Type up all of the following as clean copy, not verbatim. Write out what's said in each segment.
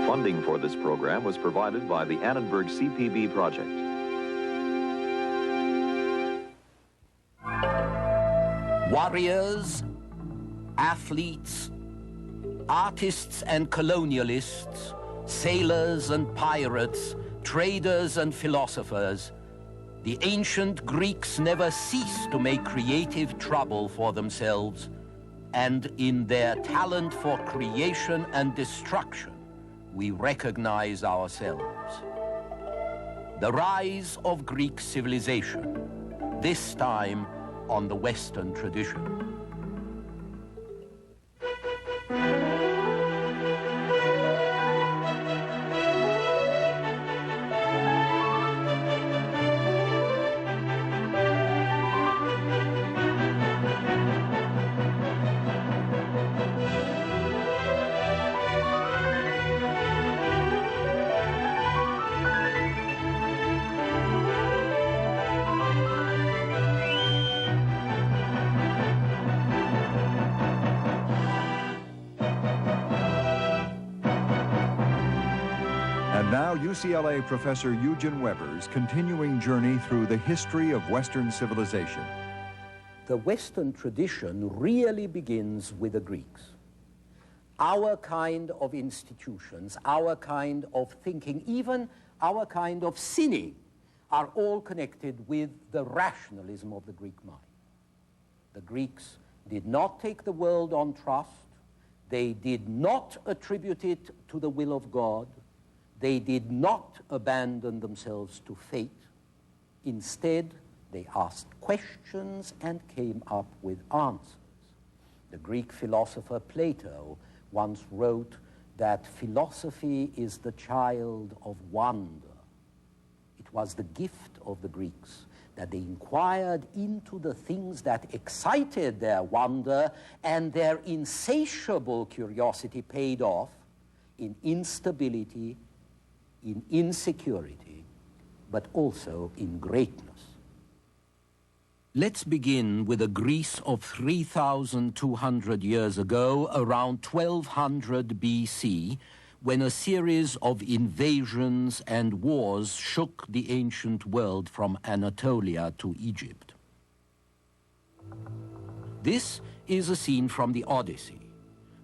Funding for this program was provided by the Annenberg CPB project. Warriors, athletes, artists and colonialists, sailors and pirates, traders and philosophers, the ancient Greeks never ceased to make creative trouble for themselves, and in their talent for creation and destruction, we recognize ourselves. The rise of Greek civilization, this time on the Western tradition. Now, UCLA professor Eugen Weber's continuing journey through the history of Western civilization. The Western tradition really begins with the Greeks. Our kind of institutions, our kind of thinking, even our kind of sinning, are all connected with the rationalism of the Greek mind. The Greeks did not take the world on trust. They did not attribute it to the will of God. They did not abandon themselves to fate. Instead, they asked questions and came up with answers. The Greek philosopher Plato once wrote that philosophy is the child of wonder. It was the gift of the Greeks that they inquired into the things that excited their wonder, and their insatiable curiosity paid off in instability, in insecurity, but also in greatness. Let's begin with a Greece of 3,200 years ago, around 1200 BC, when a series of invasions and wars shook the ancient world from Anatolia to Egypt. This is a scene from the Odyssey.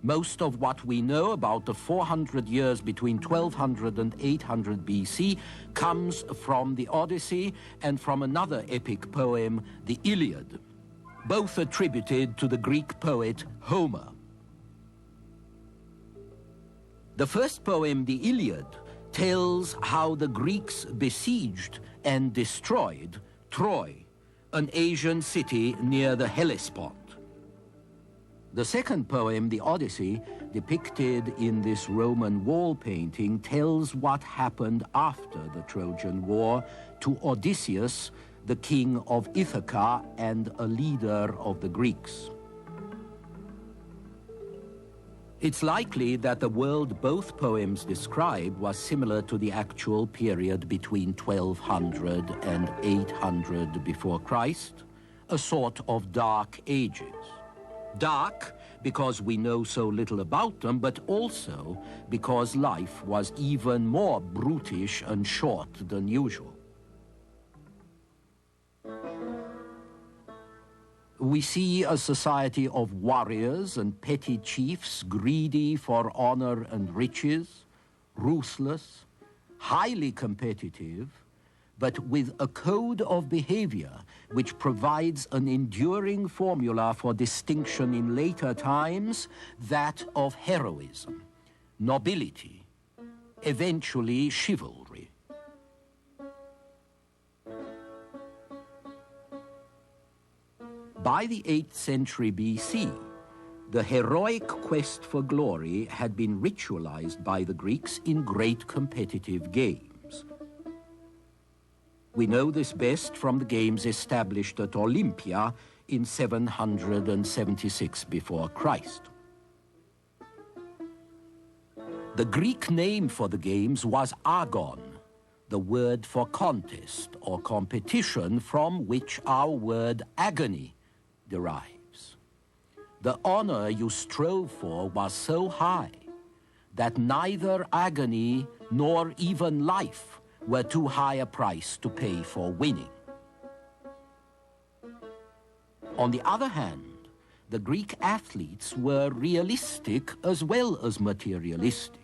Most of what we know about the 400 years between 1200 and 800 BC comes from the Odyssey and from another epic poem, the Iliad, both attributed to the Greek poet Homer. The first poem, the Iliad, tells how the Greeks besieged and destroyed Troy, an Asian city near the Hellespont. The second poem, the Odyssey, depicted in this Roman wall painting, tells what happened after the Trojan War to Odysseus, the king of Ithaca and a leader of the Greeks. It's likely that the world both poems describe was similar to the actual period between 1200 and 800 before Christ, a sort of dark ages. Dark because we know so little about them, but also because life was even more brutish and short than usual. We see a society of warriors and petty chiefs greedy for honor and riches, ruthless, highly competitive, but with a code of behavior which provides an enduring formula for distinction in later times, that of heroism, nobility, eventually chivalry. By the 8th century BC, the heroic quest for glory had been ritualized by the Greeks in great competitive games. We know this best from the games established at Olympia in 776 before Christ. The Greek name for the games was agon, the word for contest or competition from which our word agony derives. The honor you strove for was so high that neither agony nor even life were too high a price to pay for winning. On the other hand, the Greek athletes were realistic as well as materialistic.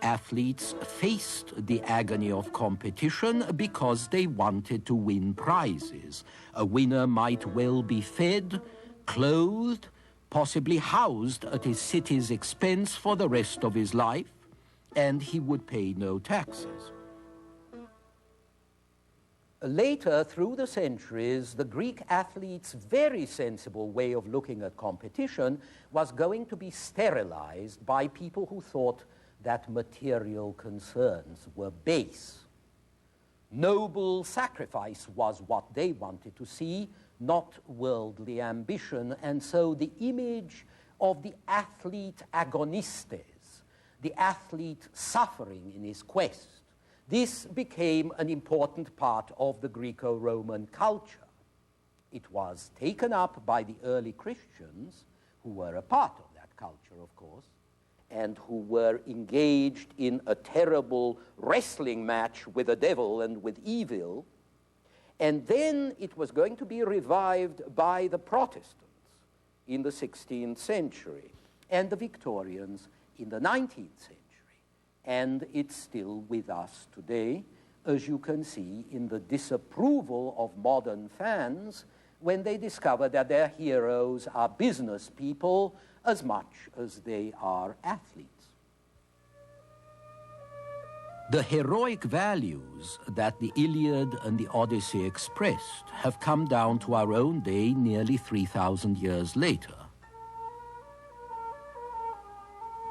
Athletes faced the agony of competition because they wanted to win prizes. A winner might well be fed, clothed, possibly housed at his city's expense for the rest of his life, and he would pay no taxes. Later, through the centuries, the Greek athletes' very sensible way of looking at competition was going to be sterilized by people who thought that material concerns were base. Noble sacrifice was what they wanted to see, not worldly ambition, and so the image of the athlete agonistes, the athlete suffering in his quest, this became an important part of the Greco-Roman culture. It was taken up by the early Christians, who were a part of that culture, of course, and who were engaged in a terrible wrestling match with the devil and with evil. And then it was going to be revived by the Protestants in the 16th century and the Victorians in the 19th century. And it's still with us today, as you can see in the disapproval of modern fans when they discover that their heroes are business people as much as they are athletes. The heroic values that the Iliad and the Odyssey expressed have come down to our own day nearly 3,000 years later.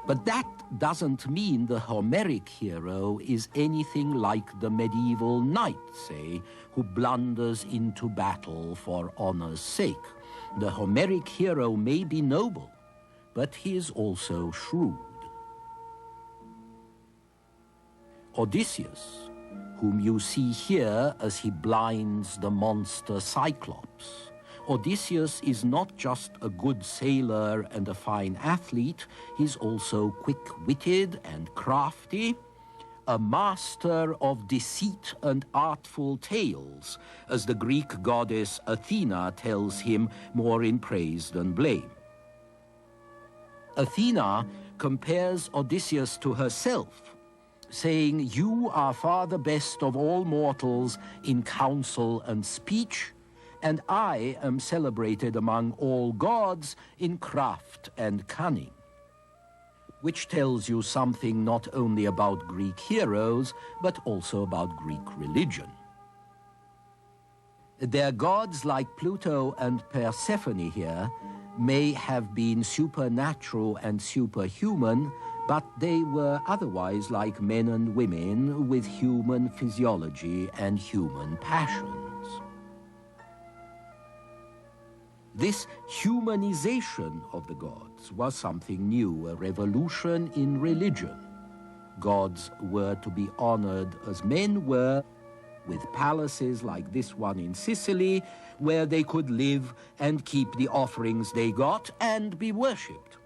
But that doesn't mean the Homeric hero is anything like the medieval knight, say, who blunders into battle for honor's sake. The Homeric hero may be noble, but he is also shrewd. Odysseus, whom you see here as he blinds the monster Cyclops, Odysseus is not just a good sailor and a fine athlete, he's also quick-witted and crafty, a master of deceit and artful tales, as the Greek goddess Athena tells him more in praise than blame. Athena compares Odysseus to herself, saying, "You are far the best of all mortals in counsel and speech, and I am celebrated among all gods in craft and cunning," which tells you something not only about Greek heroes, but also about Greek religion. Their gods like Pluto and Persephone here may have been supernatural and superhuman, but they were otherwise like men and women with human physiology and human passions. This humanization of the gods was something new, a revolution in religion. Gods were to be honored as men were, with palaces like this one in Sicily, where they could live and keep the offerings they got and be worshipped.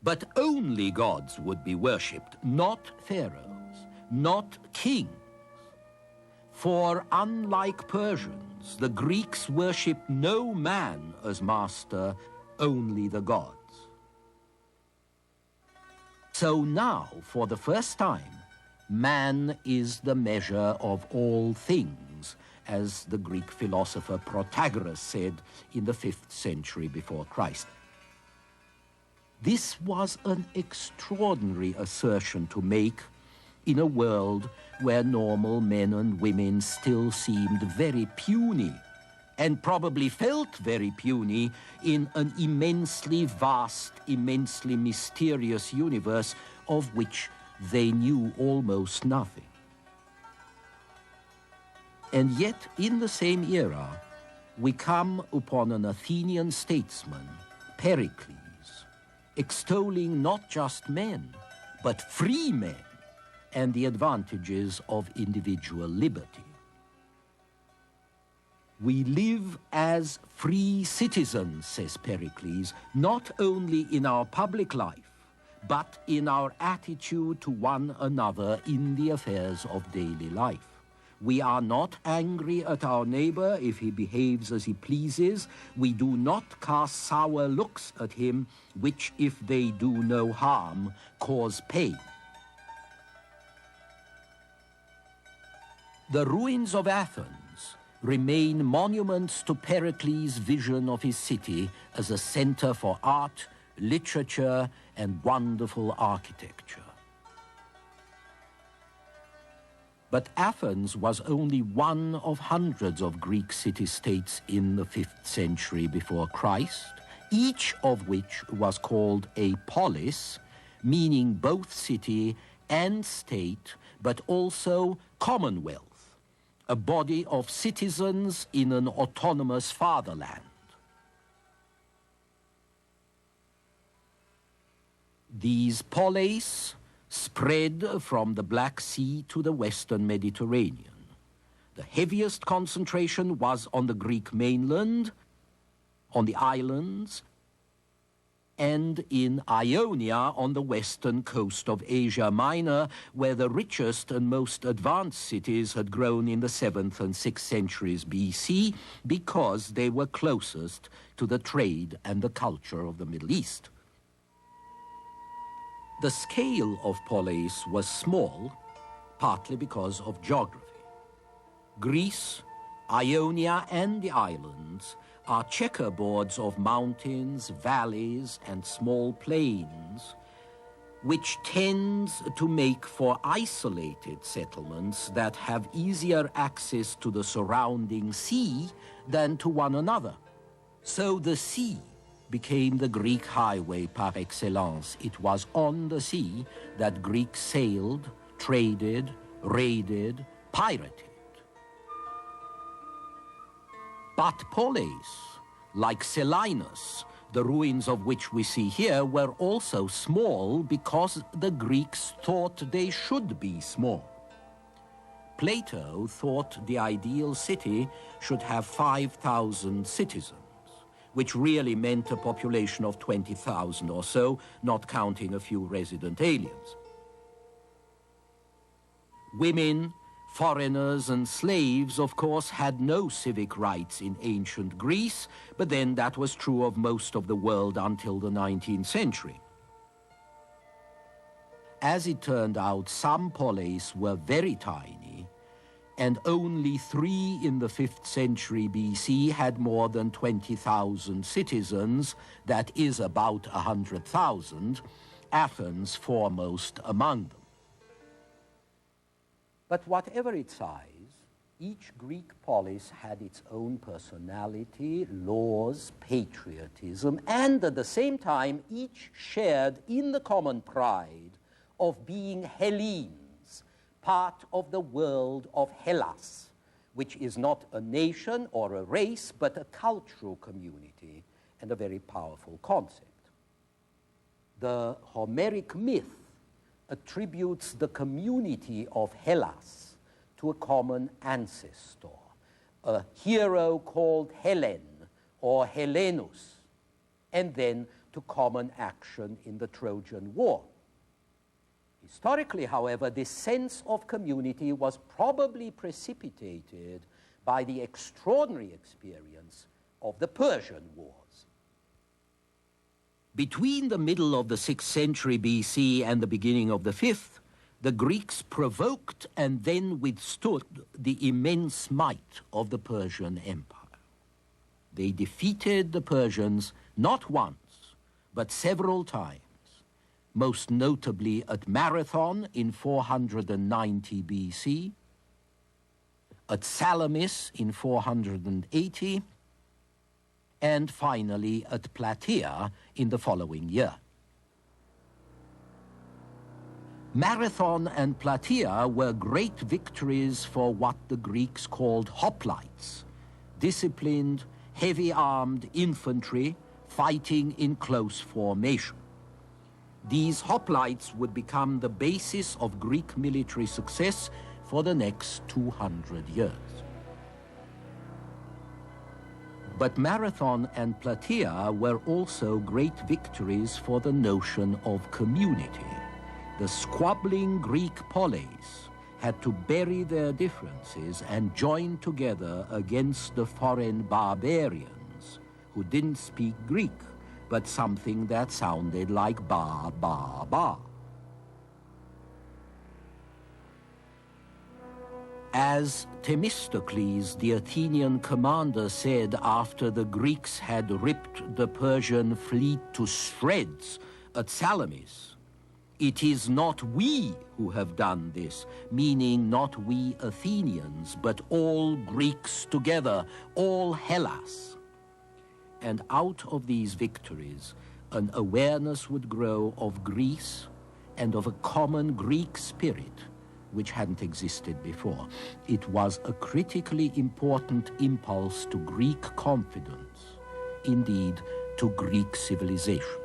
But only gods would be worshipped, not pharaohs, not kings. For unlike Persians, the Greeks worshipped no man as master, only the gods. So now, for the first time, man is the measure of all things, as the Greek philosopher Protagoras said in the 5th century before Christ. This was an extraordinary assertion to make in a world where normal men and women still seemed very puny, and probably felt very puny in an immensely vast, immensely mysterious universe of which they knew almost nothing. And yet, in the same era, we come upon an Athenian statesman, Pericles, extolling not just men, but free men, and the advantages of individual liberty. We live as free citizens, says Pericles, not only in our public life, but in our attitude to one another in the affairs of daily life. We are not angry at our neighbor if he behaves as he pleases. We do not cast sour looks at him, which, if they do no harm, cause pain. The ruins of Athens remain monuments to Pericles' vision of his city as a center for art, literature, and wonderful architecture. But Athens was only one of hundreds of Greek city-states in the 5th century before Christ, each of which was called a polis, meaning both city and state, but also commonwealth, a body of citizens in an autonomous fatherland. These polis spread from the Black Sea to the Western Mediterranean. The heaviest concentration was on the Greek mainland, on the islands, and in Ionia on the western coast of Asia Minor, where the richest and most advanced cities had grown in the 7th and 6th centuries BC because they were closest to the trade and the culture of the Middle East. The scale of polis was small, partly because of geography. Greece, Ionia, and the islands are checkerboards of mountains, valleys, and small plains, which tends to make for isolated settlements that have easier access to the surrounding sea than to one another. So the sea became the Greek highway par excellence. It was on the sea that Greeks sailed, traded, raided, pirated. But polis, like Selinus, the ruins of which we see here, were also small because the Greeks thought they should be small. Plato thought the ideal city should have 5,000 citizens, which really meant a population of 20,000 or so, not counting a few resident aliens. Women, foreigners, and slaves, of course, had no civic rights in ancient Greece, but then that was true of most of the world until the 19th century. As it turned out, some polis were very tiny, and only 3 in the 5th century BC had more than 20,000 citizens, that is about 100,000, Athens foremost among them. But whatever its size, each Greek polis had its own personality, laws, patriotism, and at the same time each shared in the common pride of being Hellenes, part of the world of Hellas, which is not a nation or a race, but a cultural community and a very powerful concept. The Homeric myth attributes the community of Hellas to a common ancestor, a hero called Helen or Helenus, and then to common action in the Trojan War. Historically, however, this sense of community was probably precipitated by the extraordinary experience of the Persian Wars. Between the middle of the 6th century BC and the beginning of the 5th, the Greeks provoked and then withstood the immense might of the Persian Empire. They defeated the Persians not once, but several times, most notably at Marathon in 490 BC, at Salamis in 480, and finally at Plataea in the following year. Marathon and Plataea were great victories for what the Greeks called hoplites, disciplined, heavy-armed infantry fighting in close formation. These hoplites would become the basis of Greek military success for the next 200 years. But Marathon and Plataea were also great victories for the notion of community. The squabbling Greek poleis had to bury their differences and join together against the foreign barbarians who didn't speak Greek, but something that sounded like ba, ba, ba. As Themistocles, the Athenian commander, said after the Greeks had ripped the Persian fleet to shreds at Salamis, "It is not we who have done this," meaning not we Athenians, but all Greeks together, all Hellas. And out of these victories, an awareness would grow of Greece and of a common Greek spirit, which hadn't existed before. It was a critically important impulse to Greek confidence, indeed, to Greek civilization.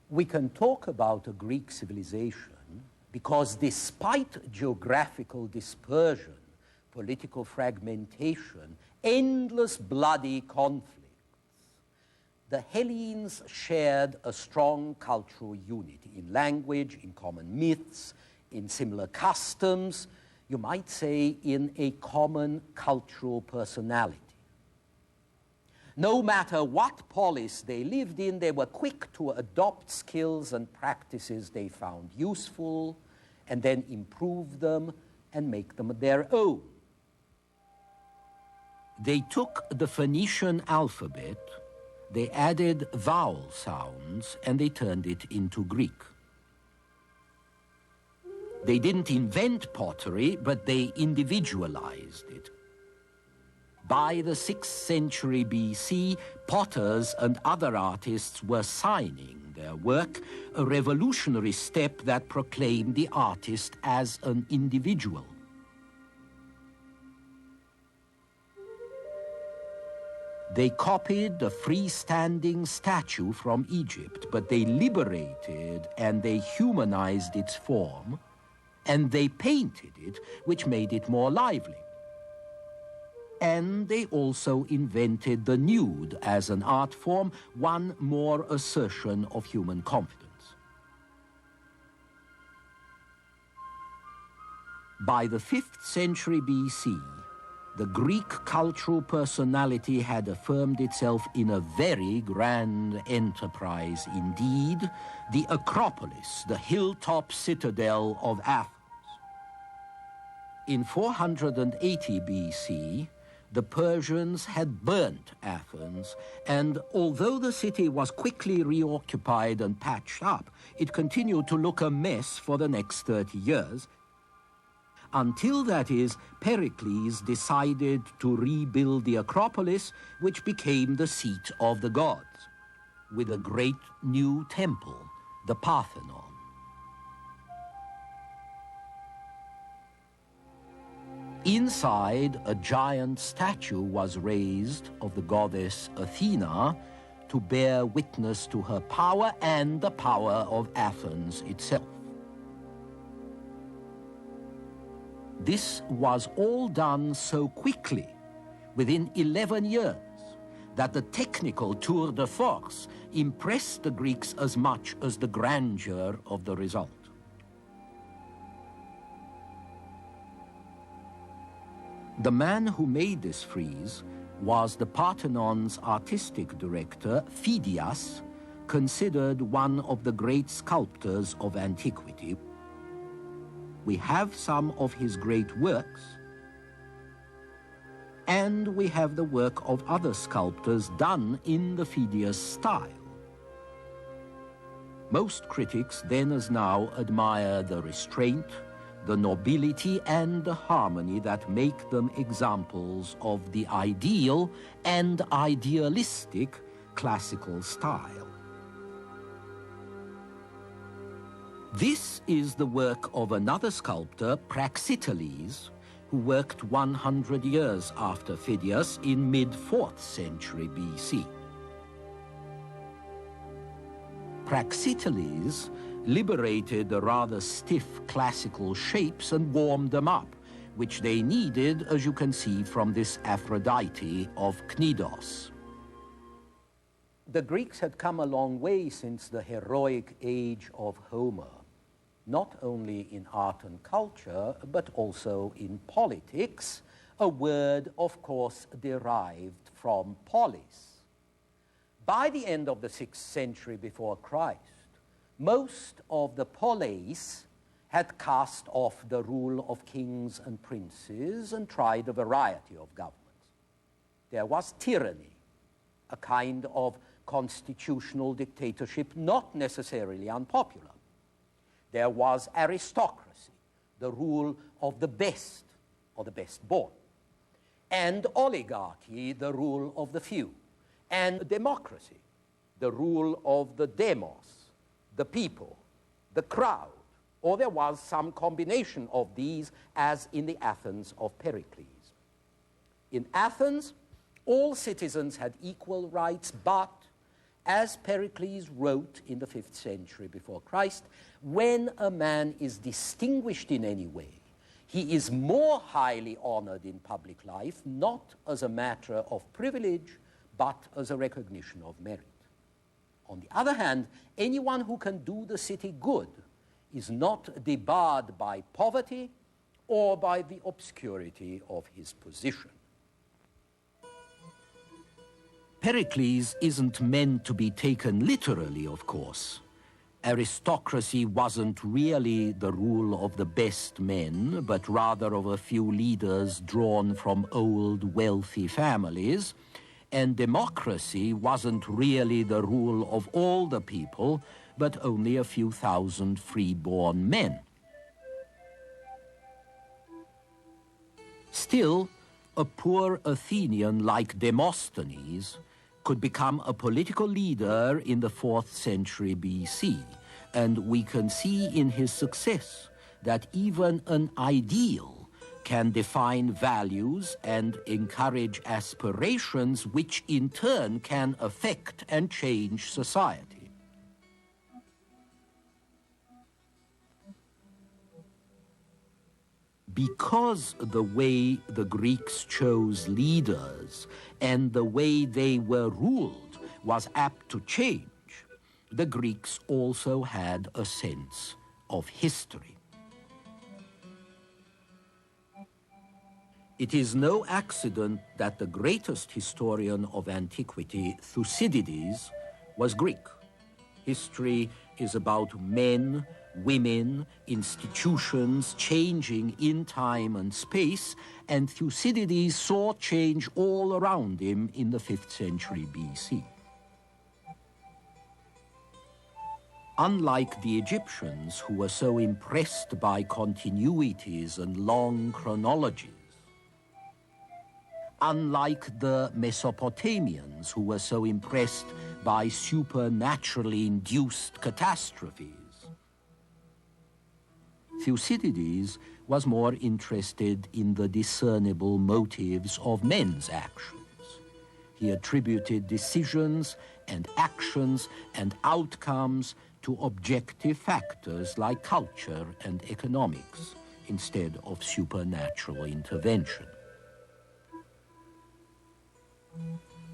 We can talk about a Greek civilization because despite geographical dispersion, political fragmentation, endless bloody conflicts, the Hellenes shared a strong cultural unity in language, in common myths, in similar customs, you might say in a common cultural personality. No matter what polis they lived in, they were quick to adopt skills and practices they found useful and then improve them and make them their own. They took the Phoenician alphabet, they added vowel sounds, and they turned it into Greek. They didn't invent pottery, but they individualized it. By the 6th century BC, potters and other artists were signing their work, a revolutionary step that proclaimed the artist as an individual. They copied the freestanding statue from Egypt, but they liberated and they humanized its form, and they painted it, which made it more lively. And they also invented the nude as an art form, one more assertion of human confidence. By the 5th century BC, the Greek cultural personality had affirmed itself in a very grand enterprise indeed, the Acropolis, the hilltop citadel of Athens. In 480 BC, the Persians had burnt Athens, and although the city was quickly reoccupied and patched up, it continued to look a mess for the next 30 years, until, that is, Pericles decided to rebuild the Acropolis, which became the seat of the gods, with a great new temple, the Parthenon. Inside, a giant statue was raised of the goddess Athena to bear witness to her power and the power of Athens itself. This was all done so quickly, within 11 years, that the technical tour de force impressed the Greeks as much as the grandeur of the result. The man who made this frieze was the Parthenon's artistic director, Phidias, considered one of the great sculptors of antiquity. We have some of his great works, and we have the work of other sculptors done in the Phidias style. Most critics, then as now, admire the restraint, the nobility, and the harmony that make them examples of the ideal and idealistic classical style. This is the work of another sculptor, Praxiteles, who worked 100 years after Phidias in mid-4th century BC. Praxiteles liberated the rather stiff classical shapes and warmed them up, which they needed, as you can see from this Aphrodite of Cnidos. The Greeks had come a long way since the heroic age of Homer, not only in art and culture, but also in politics, a word, of course, derived from polis. By the end of the 6th century before Christ, most of the polis had cast off the rule of kings and princes and tried a variety of governments. There was tyranny, a kind of constitutional dictatorship, not necessarily unpopular. There was aristocracy, the rule of the best, or the best born, and oligarchy, the rule of the few, and democracy, the rule of the demos, the people, the crowd, or there was some combination of these, as in the Athens of Pericles. In Athens, all citizens had equal rights, but, as Pericles wrote in the 5th century before Christ, when a man is distinguished in any way, he is more highly honored in public life, not as a matter of privilege, but as a recognition of merit. On the other hand, anyone who can do the city good is not debarred by poverty or by the obscurity of his position. Pericles isn't meant to be taken literally, of course. Aristocracy wasn't really the rule of the best men, but rather of a few leaders drawn from old, wealthy families. And democracy wasn't really the rule of all the people, but only a few thousand free-born men. Still, a poor Athenian like Demosthenes could become a political leader in the 4th century BC, and we can see in his success that even an ideal can define values and encourage aspirations which in turn can affect and change society. Because the way the Greeks chose leaders and the way they were ruled was apt to change, the Greeks also had a sense of history. It is no accident that the greatest historian of antiquity, Thucydides, was Greek. History is about men, women, institutions changing in time and space, and Thucydides saw change all around him in the 5th century BC. Unlike the Egyptians, who were so impressed by continuities and long chronologies, unlike the Mesopotamians, who were so impressed by supernaturally induced catastrophes, Thucydides was more interested in the discernible motives of men's actions. He attributed decisions and actions and outcomes to objective factors like culture and economics, instead of supernatural intervention.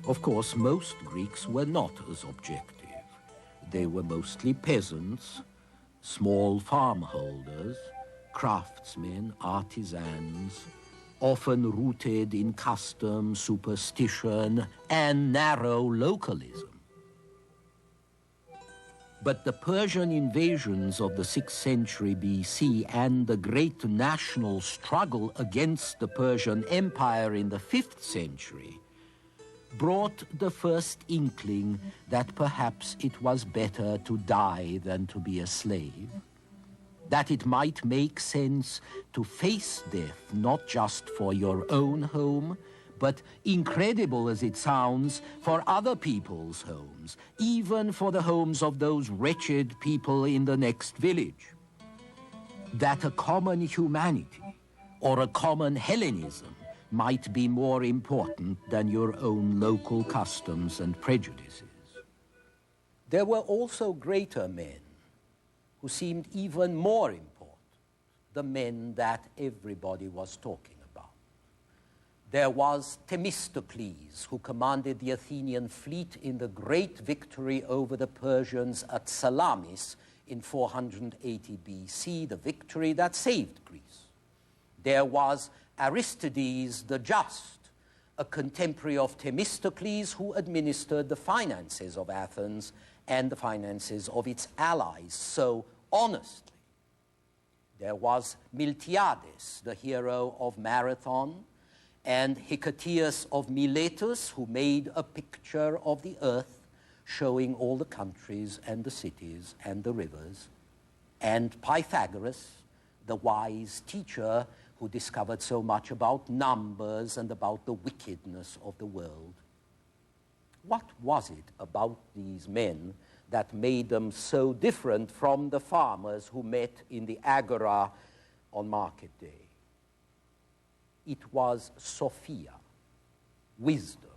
Of course, most Greeks were not as objective. They were mostly peasants, small farmholders, craftsmen, artisans, often rooted in custom, superstition, and narrow localism. But the Persian invasions of the 6th century BC and the great national struggle against the Persian Empire in the 5th century brought the first inkling that perhaps it was better to die than to be a slave, that it might make sense to face death not just for your own home, but, incredible as it sounds, for other people's homes, even for the homes of those wretched people in the next village. That a common humanity or a common Hellenism might be more important than your own local customs and prejudices. There were also greater men who seemed even more important, the men that everybody was talking about. There was Themistocles, who commanded the Athenian fleet in the great victory over the Persians at Salamis in 480 BC, the victory that saved Greece. There was Aristides the Just, a contemporary of Themistocles, who administered the finances of Athens and the finances of its allies so honestly. There was Miltiades, the hero of Marathon, and Hecataeus of Miletus, who made a picture of the earth showing all the countries and the cities and the rivers, and Pythagoras, the wise teacher who discovered so much about numbers and about the wickedness of the world. What was it about these men that made them so different from the farmers who met in the agora on market day? It was Sophia, wisdom.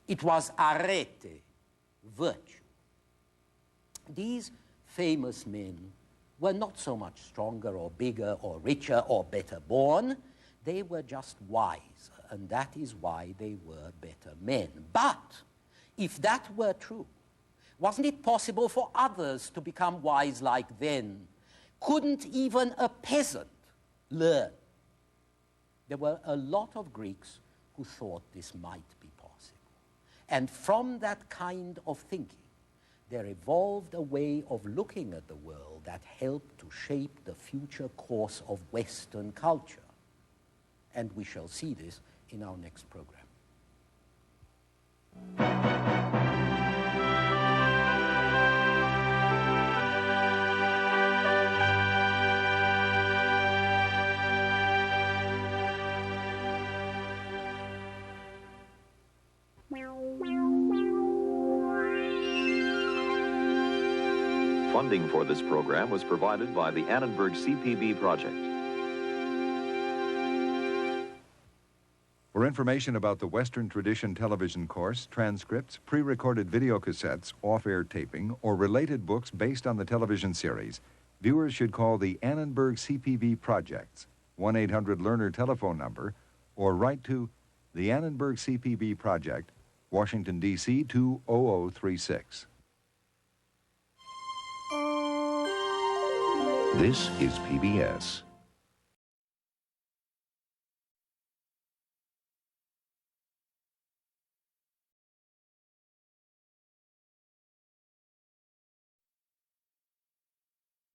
It was arete, virtue. These famous men were not so much stronger or bigger or richer or better born. They were just wiser, and that is why they were better men. But if that were true, wasn't it possible for others to become wise like them? Couldn't even a peasant learn? There were a lot of Greeks who thought this might be possible. And from that kind of thinking, there evolved a way of looking at the world that helped to shape the future course of Western culture. And we shall see this in our next program. Funding for this program was provided by the Annenberg CPB project. For information about the Western Tradition television course, transcripts, pre-recorded videocassettes, off-air taping, or related books based on the television series, viewers should call the Annenberg CPB Project's 1-800-LEARNER telephone number or write to the Annenberg CPB Project, Washington, D.C. 20036. This is PBS.